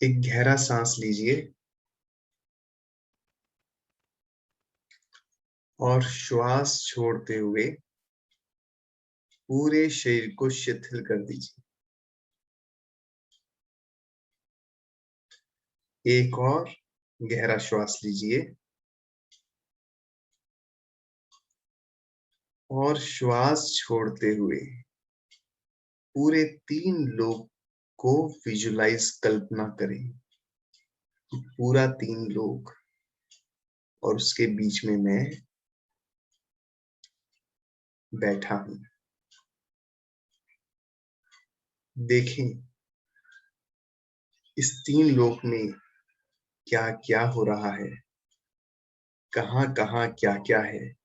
एक गहरा सांस लीजिए और श्वास छोड़ते हुए पूरे शरीर को शिथिल कर दीजिए। एक और गहरा श्वास लीजिए और श्वास छोड़ते हुए पूरे 3 लोक को विजुलाइज कल्पना करें। पूरा 3 लोक और उसके बीच में मैं बैठा हूं। देखें इस 3 लोक में क्या क्या हो रहा है, कहां कहां क्या क्या है।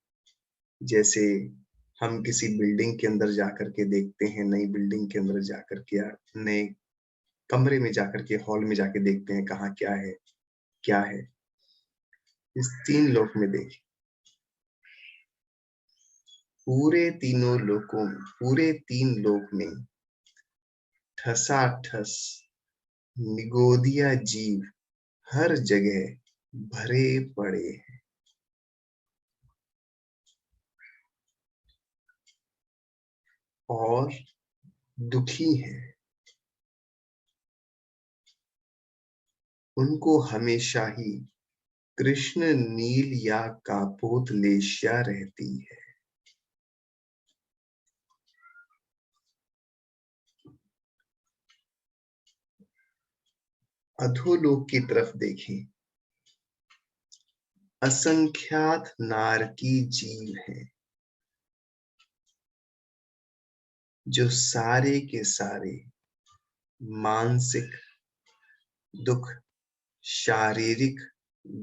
जैसे हम किसी बिल्डिंग के अंदर जाकर के देखते हैं, नई बिल्डिंग के अंदर जाकर के, या नए कमरे में जाकर के, हॉल में जाके देखते हैं कहाँ क्या है क्या है। इस 3 लोक में देखें, पूरे 3 लोक में ठसाठस निगोदिया जीव हर जगह भरे पड़े हैं। और दुखी हैं। उनको हमेशा ही कृष्ण नील या कापोत लेश्या रहती है। अधोलोक की तरफ देखें, असंख्यात नारकी जीव हैं जो सारे के सारे मानसिक दुख, शारीरिक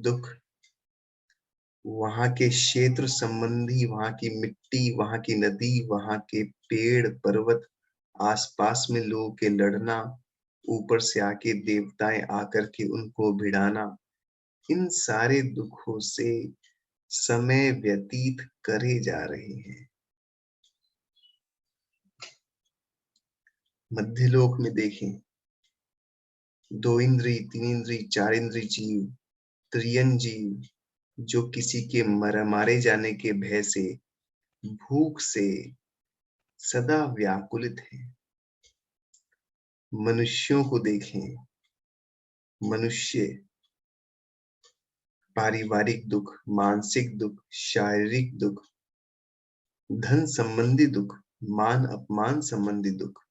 दुख, वहां के क्षेत्र संबंधी, वहां की मिट्टी, वहां की नदी, वहां के पेड़ पर्वत, आसपास में लोगों के लड़ना, ऊपर से आके देवताएं आकर के उनको भिड़ाना, इन सारे दुखों से समय व्यतीत करे जा रहे हैं। मध्यलोक में देखें, 2 इंद्री, 3 इंद्री, 4 इंद्री जीव, त्रियन जीव, जो किसी के मारे जाने के भय से, भूख से सदा व्याकुलित हैं। मनुष्यों को देखें, मनुष्य पारिवारिक दुख, मानसिक दुख, शारीरिक दुख, धन संबंधी दुख, मान अपमान संबंधी दुख,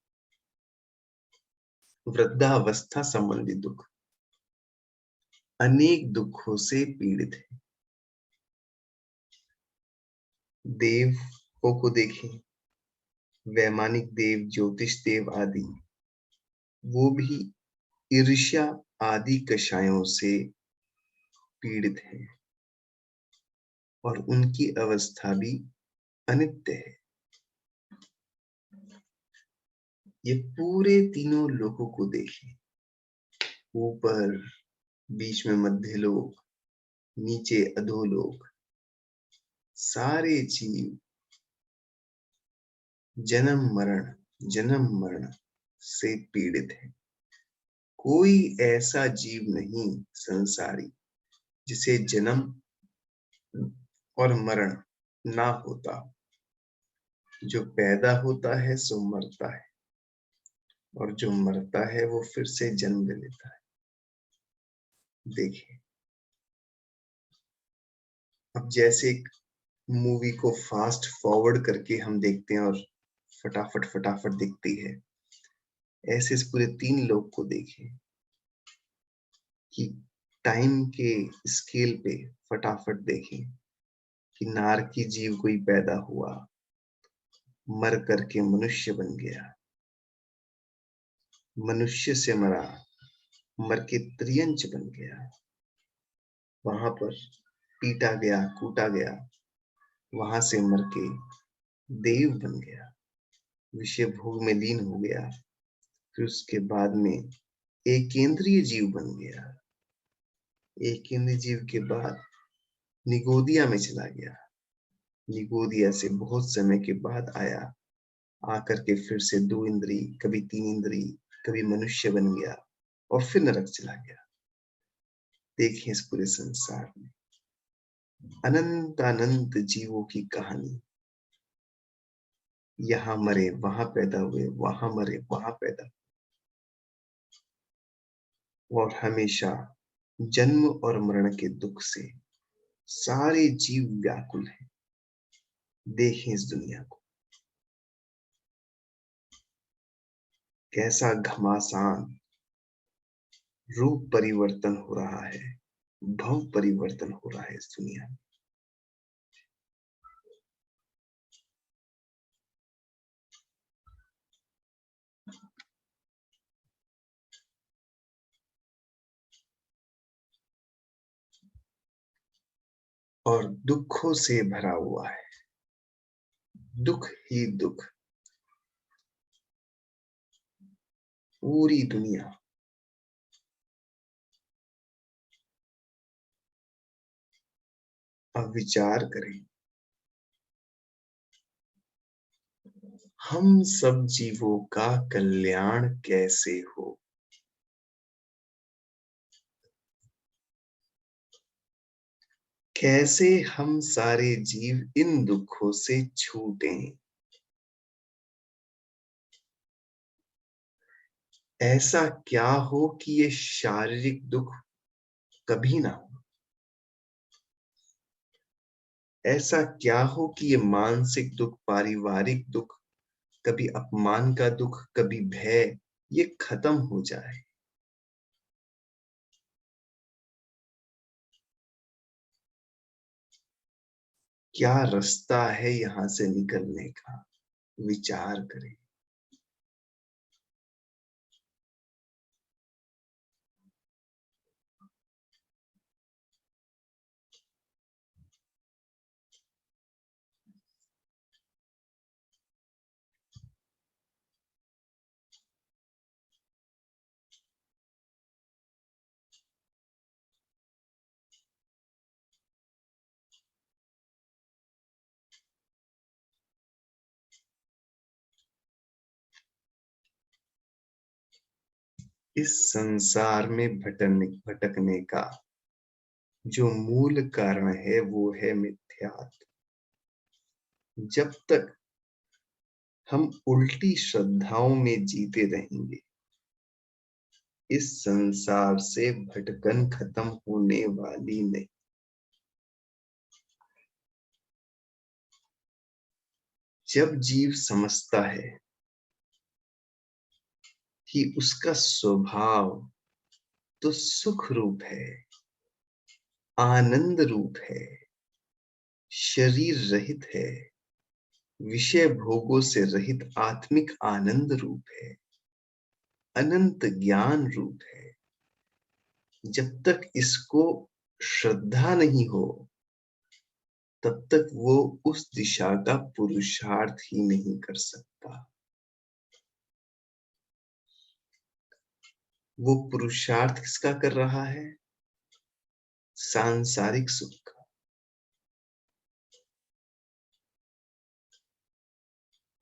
वृद्धावस्था संबंधी दुख, अनेक दुखों से पीड़ित है। देवों को देखें, वैमानिक देव, ज्योतिष देव आदि, वो भी ईर्ष्या आदि कषायों से पीड़ित हैं और उनकी अवस्था भी अनित्य है। ये पूरे 3 लोकों को देखें, ऊपर, बीच में मध्य लोक, नीचे अधोलोक, सारे जीव जन्म मरण से पीड़ित है। कोई ऐसा जीव नहीं संसारी जिसे जन्म और मरण ना होता। जो पैदा होता है सो मरता है, और जो मरता है वो फिर से जन्म ले लेता है। देखिए, अब जैसे एक मूवी को फास्ट फॉरवर्ड करके हम देखते हैं और फटाफट फटाफट दिखती है, ऐसे इस पूरे 3 लोक को देखें कि टाइम के स्केल पे फटाफट देखें कि नारकी जीव कोई पैदा हुआ, मर करके मनुष्य बन गया, मनुष्य से मरा, मर के त्रियंच बन गया, वहां पर पीटा गया, कूटा गया, वहां से मर के देव बन गया, विषय भोग में लीन हो गया, फिर उसके बाद में एकेंद्रीय जीव बन गया, एकेंद्रीय जीव के बाद निगोदिया में चला गया, निगोदिया से बहुत समय के बाद आया, आकर के फिर से 2 इंद्री, कभी 3 इंद्री, कभी मनुष्य बन गया, और फिर नरक चला गया। देखें इस पूरे संसार में अनंत अनंत जीवों की कहानी। यहां मरे वहां पैदा हुए, वहां मरे वहां पैदा हुए, और हमेशा जन्म और मरण के दुख से सारे जीव व्याकुल हैं। देखें इस दुनिया को, कैसा घमासान रूप परिवर्तन हो रहा है, भव परिवर्तन हो रहा है इस दुनिया में। और दुखों से भरा हुआ है, दुख ही दुख। पूरी दुनिया अब विचार करें, हम सब जीवों का कल्याण कैसे हो। कैसे हम सारे जीव इन दुखों से छूटें। ऐसा क्या हो कि ये शारीरिक दुख कभी ना हो। ऐसा क्या हो कि ये मानसिक दुख, पारिवारिक दुख, कभी अपमान का दुख, कभी भय, ये खत्म हो जाए। क्या रास्ता है यहां से निकलने का, विचार करें। इस संसार में भटकने का जो मूल कारण है वो है मिथ्यात्व। जब तक हम उल्टी श्रद्धाओं में जीते रहेंगे, इस संसार से भटकन खत्म होने वाली नहीं। जब जीव समझता है कि उसका स्वभाव तो सुख रूप है, आनंद रूप है, शरीर रहित है, विषय भोगों से रहित आत्मिक आनंद रूप है, अनंत ज्ञान रूप है, जब तक इसको श्रद्धा नहीं हो तब तक वो उस दिशा का पुरुषार्थ ही नहीं कर सकता। वो पुरुषार्थ किसका कर रहा है? सांसारिक सुख का।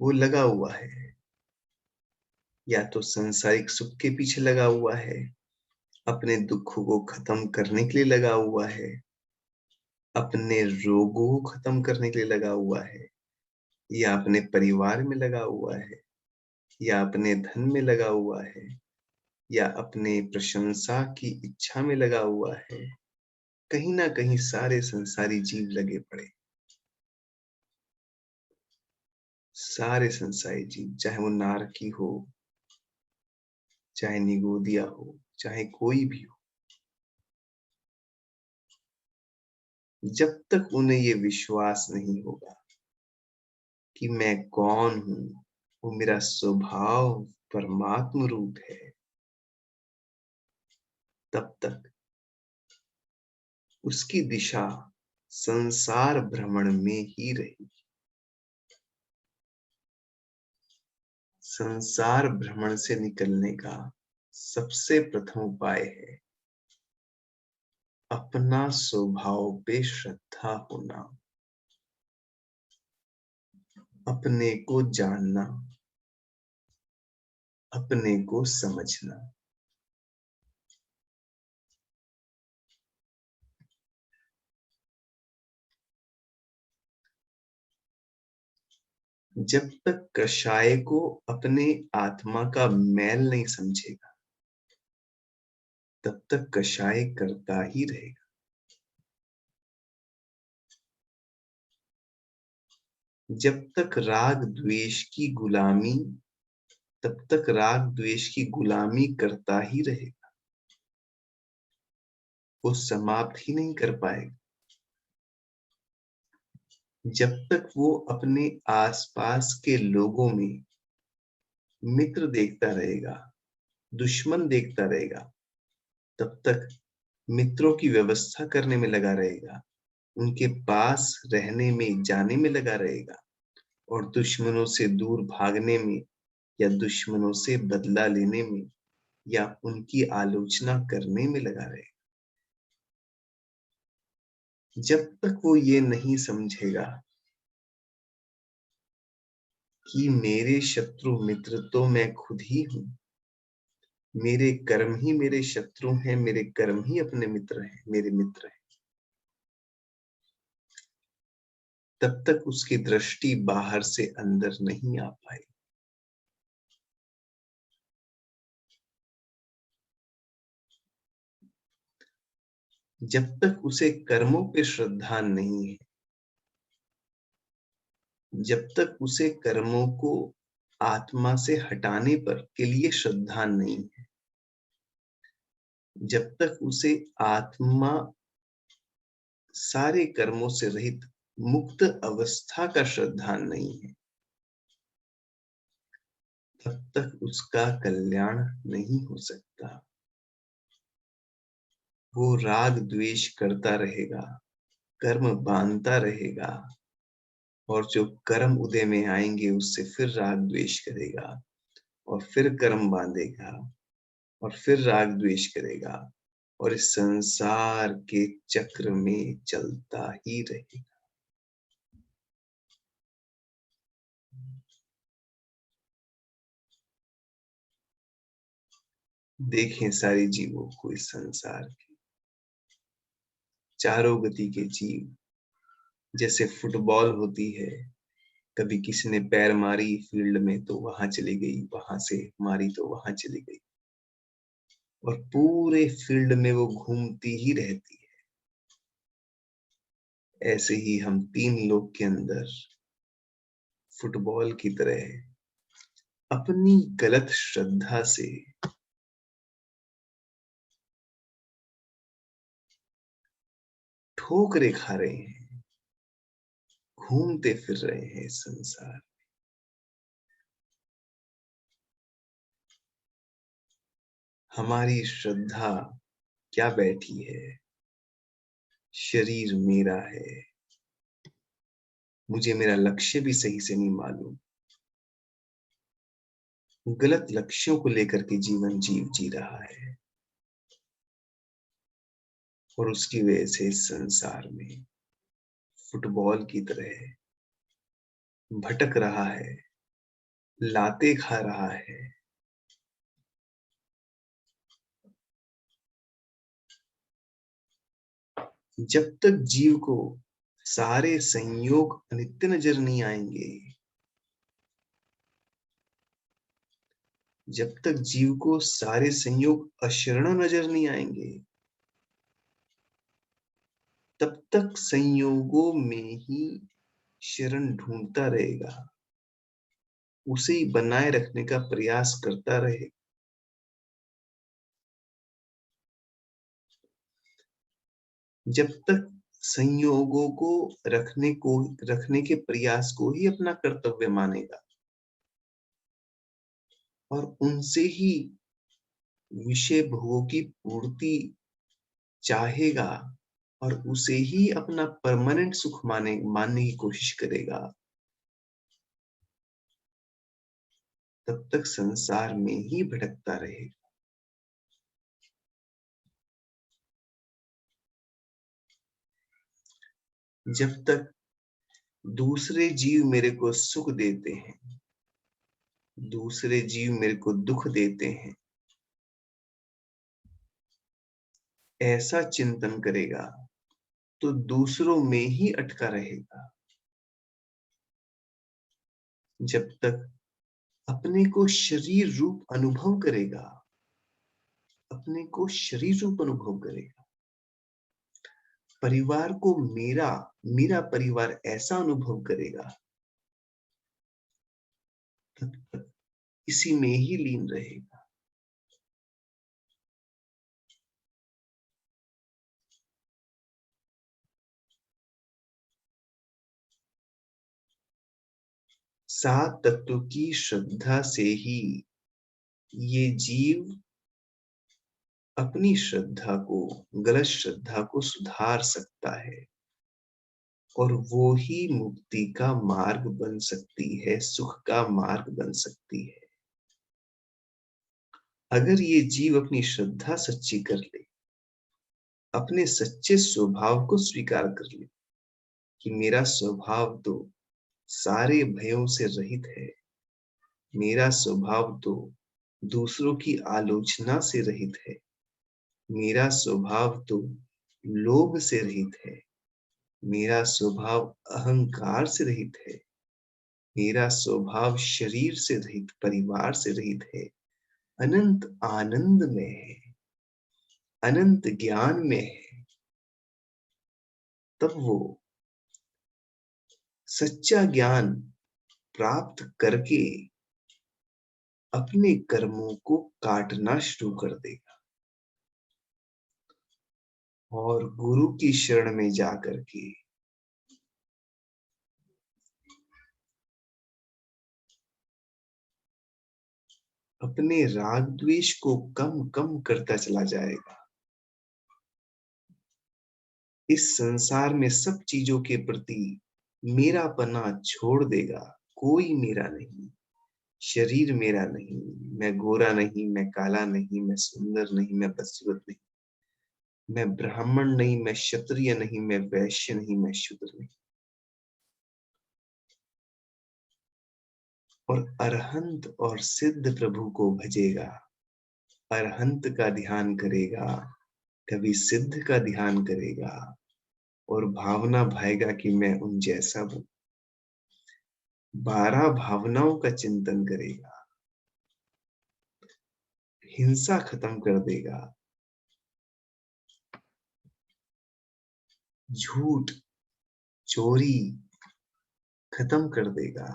वो लगा हुआ है, या तो सांसारिक सुख के पीछे लगा हुआ है, अपने दुखों को खत्म करने के लिए लगा हुआ है, अपने रोगों को खत्म करने के लिए लगा हुआ है, या अपने परिवार में लगा हुआ है, या अपने धन में लगा हुआ है, या अपने प्रशंसा की इच्छा में लगा हुआ है। कहीं ना कहीं सारे संसारी जीव लगे पड़े। सारे संसारी जीव, चाहे वो नारकी हो, चाहे निगोदिया हो, चाहे कोई भी हो, जब तक उन्हें ये विश्वास नहीं होगा कि मैं कौन हूं, वो मेरा स्वभाव परमात्म रूप है, तब तक उसकी दिशा संसार भ्रमण में ही रहेगी। संसार भ्रमण से निकलने का सबसे प्रथम उपाय है अपना स्वभाव पे श्रद्धा होना, अपने को जानना, अपने को समझना। जब तक कषाय को अपने आत्मा का मैल नहीं समझेगा, तब तक कषाय करता ही रहेगा। जब तक राग द्वेष की गुलामी, तब तक राग द्वेष की गुलामी करता ही रहेगा, वो समाप्त ही नहीं कर पाएगा। जब तक वो अपने आसपास के लोगों में मित्र देखता रहेगा, दुश्मन देखता रहेगा, तब तक मित्रों की व्यवस्था करने में लगा रहेगा, उनके पास रहने में, जाने में लगा रहेगा, और दुश्मनों से दूर भागने में, या दुश्मनों से बदला लेने में, या उनकी आलोचना करने में लगा रहेगा। जब तक वो ये नहीं समझेगा कि मेरे शत्रु मित्र तो मैं खुद ही हूं, मेरे कर्म ही मेरे शत्रु हैं, मेरे कर्म ही अपने मित्र हैं, मेरे मित्र हैं, तब तक उसकी दृष्टि बाहर से अंदर नहीं आ पाई। जब तक उसे कर्मों पे श्रद्धा नहीं है, जब तक उसे कर्मों को आत्मा से हटाने पर के लिए श्रद्धा नहीं है, जब तक उसे आत्मा सारे कर्मों से रहित मुक्त अवस्था का श्रद्धा नहीं है, तब तक उसका कल्याण नहीं हो सकता। वो राग द्वेष करता रहेगा, कर्म बांधता रहेगा, और जो कर्म उदय में आएंगे उससे फिर राग द्वेष करेगा, और फिर कर्म बांधेगा, और फिर राग द्वेष करेगा, और इस संसार के चक्र में चलता ही रहेगा। देखें सारे जीवों को, इस संसार के चारों गति के जीव, जैसे फुटबॉल होती है, कभी किसी ने पैर मारी फील्ड में तो वहां चली गई, वहां से मारी तो वहां चली गई, और पूरे फील्ड में वो घूमती ही रहती है। ऐसे ही हम तीन लोग के अंदर फुटबॉल की तरह अपनी गलत श्रद्धा से ठोकरे खा रहे हैं, घूमते फिर रहे हैं इस संसार। हमारी श्रद्धा क्या बैठी है, शरीर मेरा है, मुझे मेरा लक्ष्य भी सही से नहीं मालूम, गलत लक्ष्यों को लेकर के जीवन जी रहा है, और उसकी वजह से इस संसार में फुटबॉल की तरह भटक रहा है, लाते खा रहा है। जब तक जीव को सारे संयोग अनित्य नजर नहीं आएंगे, जब तक जीव को सारे संयोग अशरण नजर नहीं आएंगे, तब तक संयोगों में ही शरण ढूंढता रहेगा, उसे ही बनाए रखने का प्रयास करता रहेगा। जब तक संयोगों को रखने के प्रयास को ही अपना कर्तव्य मानेगा, और उनसे ही विषय भोगों की पूर्ति चाहेगा, और उसे ही अपना परमानेंट सुख मानने की कोशिश करेगा, तब तक संसार में ही भटकता रहेगा। जब तक दूसरे जीव मेरे को सुख देते हैं, दूसरे जीव मेरे को दुख देते हैं, ऐसा चिंतन करेगा तो दूसरों में ही अटका रहेगा। जब तक अपने को शरीर रूप अनुभव करेगा, अपने को शरीर रूप अनुभव करेगा, परिवार को मेरा मेरा परिवार ऐसा अनुभव करेगा, तब तक इसी में ही लीन रहेगा। सात तत्व की श्रद्धा से ही ये जीव अपनी श्रद्धा को, गलत श्रद्धा को सुधार सकता है और वो ही मुक्ति का मार्ग बन सकती है, सुख का मार्ग बन सकती है। अगर ये जीव अपनी श्रद्धा सच्ची कर ले, अपने सच्चे स्वभाव को स्वीकार कर ले कि मेरा स्वभाव तो सारे भयों से रहित है, मेरा स्वभाव तो दूसरों की आलोचना से रहित है, मेरा स्वभाव तो लोभ से रहित है, मेरा स्वभाव अहंकार से रहित है, मेरा स्वभाव शरीर से रहित, परिवार से रहित है, अनंत आनंद में है, अनंत ज्ञान में है, तब वो सच्चा ज्ञान प्राप्त करके अपने कर्मों को काटना शुरू कर देगा और गुरु की शरण में जाकर के अपने राग द्वेष को कम कम करता चला जाएगा। इस संसार में सब चीजों के प्रति मेरापना छोड़ देगा। कोई मेरा नहीं, शरीर मेरा नहीं, मैं गोरा नहीं, मैं काला नहीं, मैं सुंदर नहीं, मैं बदसूरत नहीं, मैं ब्राह्मण नहीं, मैं क्षत्रिय नहीं, मैं वैश्य नहीं, मैं शूद्र नहीं। और अरहंत और सिद्ध प्रभु को भजेगा, अरहंत का ध्यान करेगा, कभी सिद्ध का ध्यान करेगा और भावना भाएगा कि मैं उन जैसा हूं। 12 भावनाओं का चिंतन करेगा, हिंसा खत्म कर देगा, झूठ चोरी खत्म कर देगा,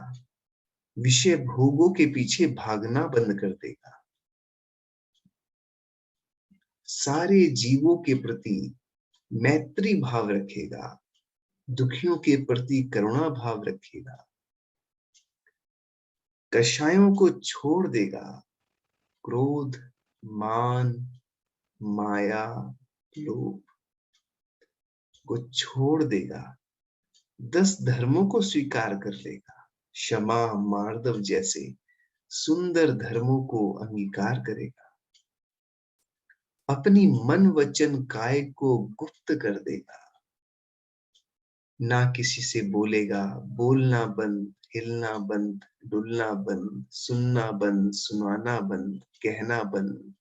विषय भोगों के पीछे भागना बंद कर देगा, सारे जीवों के प्रति मैत्री भाव रखेगा, दुखियों के प्रति करुणा भाव रखेगा, कषायों को छोड़ देगा, क्रोध, मान, माया, लोभ को छोड़ देगा, 10 धर्मों को स्वीकार कर लेगा, क्षमा, मार्दव जैसे सुंदर धर्मों को अंगीकार करेगा, अपनी मन वचन काय को गुप्त कर देगा, ना किसी से बोलेगा, बोलना बंद, हिलना बंद, डुलना बंद, सुनना बंद, सुनाना बंद, कहना बंद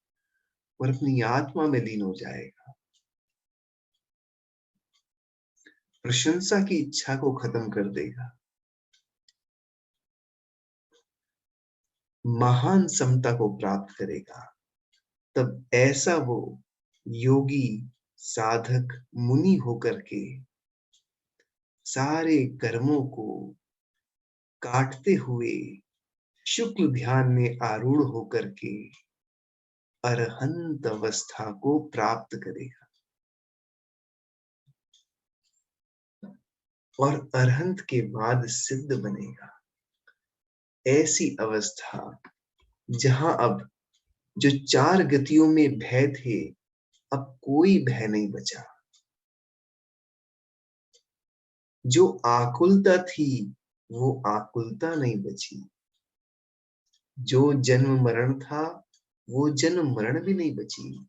और अपनी आत्मा में लीन हो जाएगा। प्रशंसा की इच्छा को खत्म कर देगा, महान समता को प्राप्त करेगा। तब ऐसा वो योगी, साधक, मुनि होकर के सारे कर्मों को काटते हुए शुक्ल ध्यान में आरूढ़ होकर के अरहंत अवस्था को प्राप्त करेगा। और अरहंत के बाद सिद्ध बनेगा। ऐसी अवस्था जहां अब जो 4 गतियों में भय थे, अब कोई भय नहीं बचा। जो आकुलता थी, वो आकुलता नहीं बची। जो जन्म मरण था, वो जन्म मरण भी नहीं बची।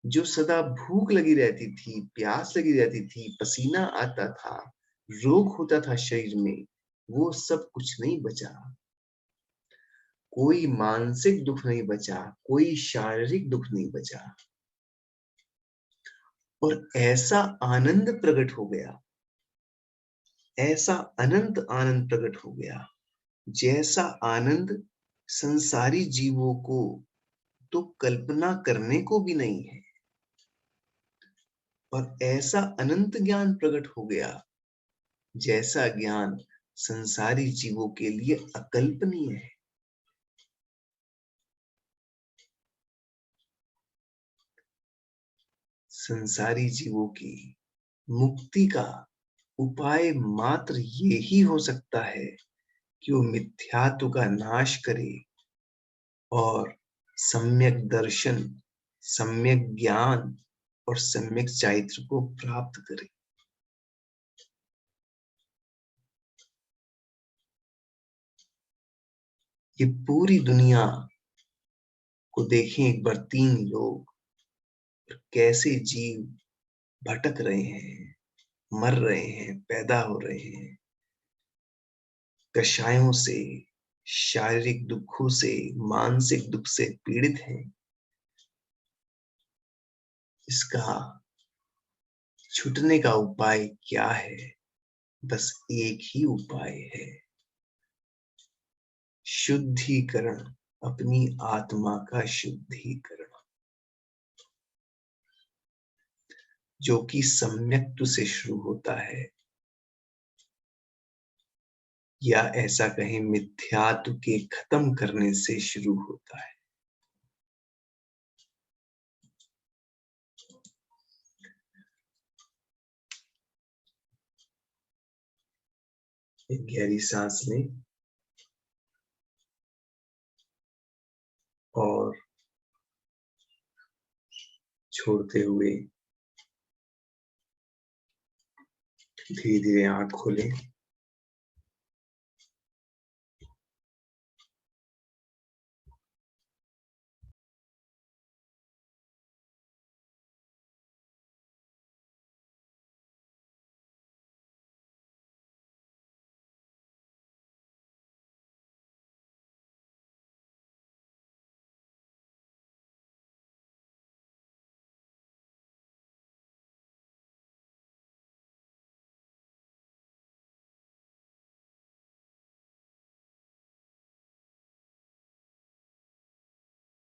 जो सदा भूख लगी रहती थी, प्यास लगी रहती थी, पसीना आता था, रोग होता था शरीर में, वो सब कुछ नहीं बचा। कोई मानसिक दुख नहीं बचा, कोई शारीरिक दुख नहीं बचा। और ऐसा आनंद प्रकट हो गया, ऐसा अनंत आनंद प्रकट हो गया जैसा आनंद संसारी जीवों को तो कल्पना करने को भी नहीं है, और ऐसा अनंत ज्ञान प्रकट हो गया जैसा ज्ञान संसारी जीवों के लिए अकल्पनीय है। संसारी जीवों की मुक्ति का उपाय मात्र ये ही हो सकता है कि वो मिथ्यात्व का नाश करे और सम्यक दर्शन, सम्यक ज्ञान और सम्यक चारित्र को प्राप्त करे। ये पूरी दुनिया को देखें एक बार, 3 लोग, कैसे जीव भटक रहे हैं, मर रहे हैं, पैदा हो रहे हैं, कषायों से, शारीरिक दुखों से, मानसिक दुख से पीड़ित हैं। इसका छूटने का उपाय क्या है? बस एक ही उपाय है, शुद्धिकरण, अपनी आत्मा का शुद्धिकरण, जो कि सम्यक्त्व से शुरू होता है, या ऐसा कहें मिथ्यात्व के खत्म करने से शुरू होता है। एक गहरी सांस लें और छोड़ते हुए धीरे धीरे आंख खोलें।